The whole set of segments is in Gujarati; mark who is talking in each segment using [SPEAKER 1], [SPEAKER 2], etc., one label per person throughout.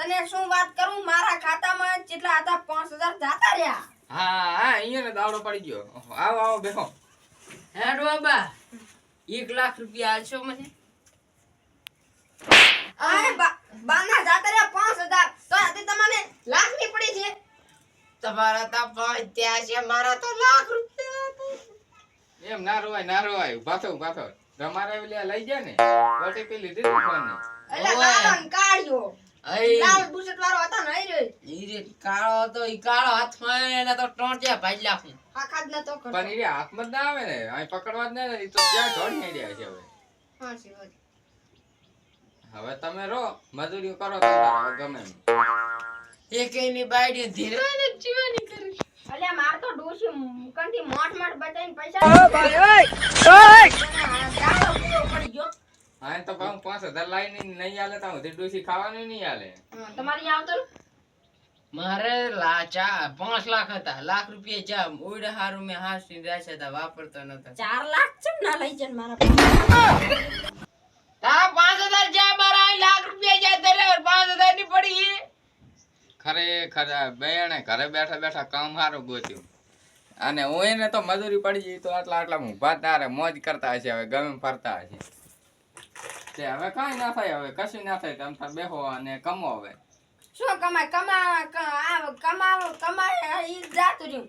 [SPEAKER 1] તને શું વાત કરું મારા ખાતામાં કેટલા હતા 5000 જાતા રહ્યા.
[SPEAKER 2] હા અહીંયા ને દાવડો પડી ગયો. આવો આવો બેહો.
[SPEAKER 3] હેડ બાબા 1 લાખ રૂપિયા આલશો મને?
[SPEAKER 1] આય બાના જાતા રહ્યા 5000 તો આથી તમને લાખ ની પડી છે.
[SPEAKER 3] તમારા તો 5 ત્યાં છે, મારા તો લાખ રૂપિયા.
[SPEAKER 2] એમ ના રોવાય ઉભા થો તમારે ઓલી લઈ ગયા ને ઓટીપી લીધી તું ફોન ની
[SPEAKER 1] એટલે લાલન કાઢ્યો લાલ બુશેટ વાળો હતો ને આઈ
[SPEAKER 3] ઈ કાળો હતો, ઈ કાળો હાથમાં એને તો ટોંટિયા ભાઈ લાખું.
[SPEAKER 1] આખા જ નતો કરતો.
[SPEAKER 2] પણ ઈ હાથમાં જ ના આવે ને અહીં પકડવા જ ના ઈ તો જ્યાં ઢોળી હેડ્યા છે હવે.
[SPEAKER 1] હા શિવાજી
[SPEAKER 2] હવે તમે રો મજૂરી કરો તમારે ગમે એમ.
[SPEAKER 3] એકેયની બાયડી ધીરવાને જીવાની કરી.
[SPEAKER 1] અલ્યા માર તો ડોશી કંઠી મોટ બતાઈને પૈસા જાડો પૂરો પડી ગયો.
[SPEAKER 2] હા તો પાછું 5000 લાઈને નહીં આલે તો ઉધી ડોસી ખાવાનું નહીં આલે.
[SPEAKER 1] તમારી આવતો
[SPEAKER 3] મારે 5 લાખ હતા, લાખ રૂપિયા જા ઓઈડે હારું મે હાસી રાશે તા વાપરતો નતો.
[SPEAKER 1] 4 લાખ ચમ ના લઈ જન મારા પાસે.
[SPEAKER 3] તારા 5000 જા મારા લાખ રૂપિયા જા દરે 5000 ની પડી.
[SPEAKER 2] ખરેખર બેણે ઘરે બેઠા બેઠા કામ સારું ગોત્યું અને હું એને તો મજૂરી પડી ગઈ તો આટલા ઊભા તારે મોજ કરતા હશે હવે ગમે ફરતા હશે તે હવે કાંઈ ના થાય હવે કશું ના થાય તમે તાર બેહો અને કમો હવે
[SPEAKER 1] શું કમાય ઈ જાતું રહ્યું.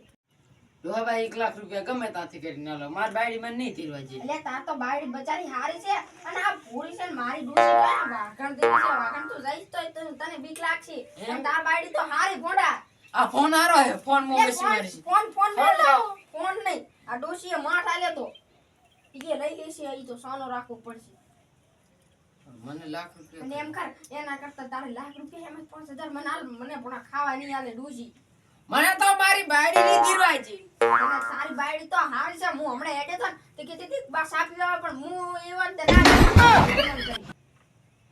[SPEAKER 3] બાબા 1 લાખ રૂપિયા ગમે ત્યાંથી કરીને લો, માર બાયડી મને નહીં ધીરવા જે.
[SPEAKER 1] એટલે તાર તો બાયડી બચારી હારી છે અને આ પૂરી છે ને મારી ડોસી કયા વાગણ દે છે વાગણ તું જઈશ તો તને બીક લાગશે અને તાર બાયડી તો હારી ભોંડા.
[SPEAKER 3] આ ફોન આરો હે, ફોન મો બેસી મારી.
[SPEAKER 1] ફોન નહીં આ ડોસીએ માઠ આલે તો ઈ લઈ લેશે ઈ તો સાનો રાખવો પડશે.
[SPEAKER 3] મને લાખ રૂપિયા
[SPEAKER 1] અને એમ કર એના કરતા તારે લાખ રૂપિયા એમ 5000 મને આલ મને પણ ખાવા નહીં આલે ડોસી.
[SPEAKER 3] મને તો મારી બાયડી ની ધીરવાય છે.
[SPEAKER 1] અને સારી બાયડી તો હારી છે. હું હમણે હેડે તો તે કે તે બસ આપી દેવા પણ હું એવન તે ના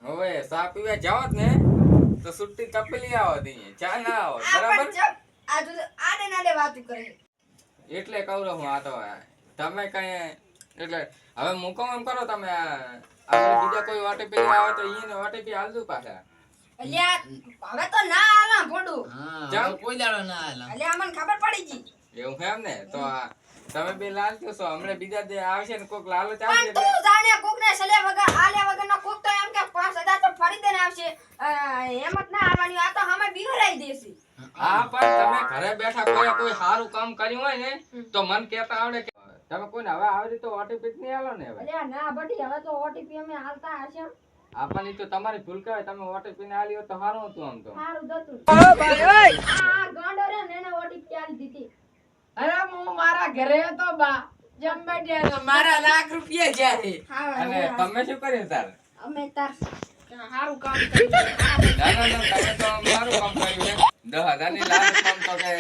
[SPEAKER 2] હવે સા પીવા જાવ ને તો સુટ્ટી તપેલી આવો દી ચા ના આવો બરાબર.
[SPEAKER 1] આ જો આને નાલે વાતું કરે
[SPEAKER 2] એટલે કહું હું આ તો તમે કઈ એટલે હવે મૂકો એમ કરો તમે આપણે બીજા કોઈ ઓટીપી આવે તો ઈને ઓટીપી આલજો પાછા.
[SPEAKER 1] અલ્યા હવે તો ના આલા ભોડું.
[SPEAKER 3] હા કોઈ દાડો ના આલા.
[SPEAKER 1] અલ્યા મને ખબર પડી ગઈ.
[SPEAKER 2] એવું એમ ને તો તમે બે લાલ છો હમણે બીજા જે આવશે ને કોક લાલચ
[SPEAKER 1] પણ
[SPEAKER 2] આવશે
[SPEAKER 1] તું જાણે કોક ને સલે વગર આલ્યા વગર નો કોક તો એમ કે 5000 તો ફરી દેને આવશે એમત ના આવવાની આ તો અમે બિહરાઈ દેસી.
[SPEAKER 2] હા પણ તમે ઘરે બેઠા કોઈ સારું કામ કર્યું હોય ને તો મન કહેતા આવડે કે તમે કોઈને હવે આવી તો ઓટીપી જ નહીં આલો ને હવે.
[SPEAKER 1] અલ્યા ના બડી હવે તો ઓટીપી અમે હાલતા હશે.
[SPEAKER 2] આપવાની તો તમારી ભૂલ કહેવાય તમે ઓટીપી ને આલ્યો તો સારું હતું આમ તો.
[SPEAKER 1] સારું દતું ઓ ભાઈ ઓય આ ગાંડો રે ને ઓટીપી આલી દીધી.
[SPEAKER 3] અરે હું મારા ઘરે હતો બા જમવા તો મારા લાખ રૂપિયા જાય.
[SPEAKER 2] અને તમે શું કર્યું તાર?
[SPEAKER 1] અમે તાર સારું કામ કર્યું.
[SPEAKER 2] ના તમે તો સારું કામ કર્યું છે 10000 ની લાલચ કામ તો કે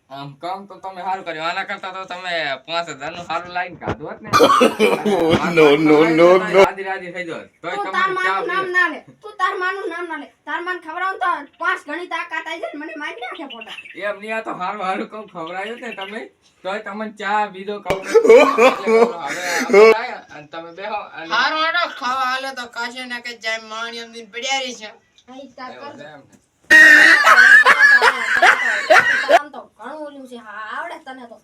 [SPEAKER 2] આમ કામ તો તમે સારું કર્યું આના કરતા તો તમે 5000 નું સારું લાઈન કાઢો હોત ને. નો રાજી થઈ જોત તોય
[SPEAKER 1] તું તાર
[SPEAKER 2] તમને ચા
[SPEAKER 1] માનું નામ ના લે. તું તાર માનું નામ ના લે. તાર માન ખવરાવ તો 5 ગણી તાકાત આવી જાય મને મારી નાખે પોતા.
[SPEAKER 2] એમ નહીં આ તો સારું કામ ખવડાયું ને તમે તોય તમને ચા બીજો કહું હવે અને તમે બેહો અને
[SPEAKER 3] હારો હારો ખાવા હાલે તો કાશે ના કે જાય માણી અમદીન પડ્યા રહી છે.
[SPEAKER 1] આઈ તાર કર.
[SPEAKER 2] એમ ને.
[SPEAKER 1] આમ તો ઘણું ઓલું છે આવડે તને તો.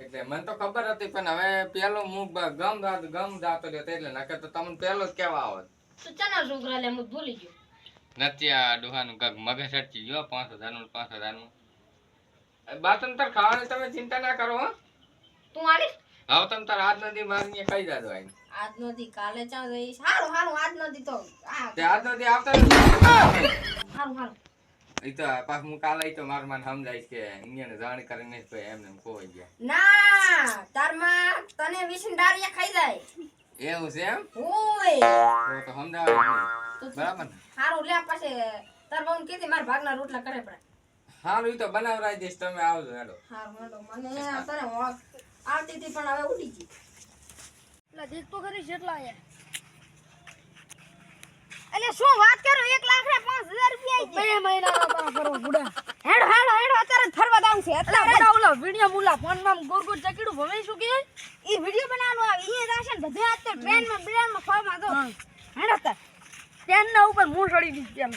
[SPEAKER 2] એટલે મને તો ખબર હતી પણ હવે પેલો હું ગમ જાતો રહ્યો એટલે નકર તો તમને પેલો જ કેવા આવત.
[SPEAKER 1] તું ચના છોકરા લે હું ભૂલી ગયો.
[SPEAKER 2] નથી આ ડોહાનું કાક મગજ હટકી ગયો 5000 નું 5000 નું બાતન તાર ખાવાની તમે ચિંતા ના કરો હો.
[SPEAKER 1] તું આલી
[SPEAKER 2] હવે તમે તાર આજ નદી મારી ખાઈ જાજો આઈ
[SPEAKER 1] આજ નદી કાલે ચા જઈશ. હારું આજ નદી તો
[SPEAKER 2] તે આજ નદી આવતા નથી.
[SPEAKER 1] હારું
[SPEAKER 2] ઈ તો પાછ હું કાલે ઈ તો માર મને સમજાઈશ કે ઇન્ડિયન જાણ કરીને તો એમને કોઈ ગયા
[SPEAKER 1] ના તાર માં તને વિસંડારિયા ખાઈ જાય
[SPEAKER 2] એવું છે એમ
[SPEAKER 1] ઓય
[SPEAKER 2] તો સમજાવે બરાબર ને.
[SPEAKER 1] હારું લે પછી તાર બહુ કીધી માર ભાગના રોટલા કરે પડે.
[SPEAKER 2] હારું ઈ તો બનાવરાઈ દઈશ તમે આવજો હેડો.
[SPEAKER 1] હારું હેડો મને તને આવતી હતી પણ હવે ઉડી ગઈ. એટલે દેખ તો કરી જેટલા આયા. એટલે શું વાત કરો 1 લાખ ને 5000 રૂપિયા બે મહિનાનો કામ કરો બુડા. હેડો અત્યારે ફરવા દાઉં છે. એટલે ઓલા વિડિયો મુલા ફોન માં ગોર ચકીડું ભમે શું કે ઈ વિડિયો બનાવવાનો આવે ઈ રાશે ને બધે આ તો ટ્રેન માં ફરવા દો. હેડો ટ્રેન ના ઉપર મું ચડી દીધી એમ.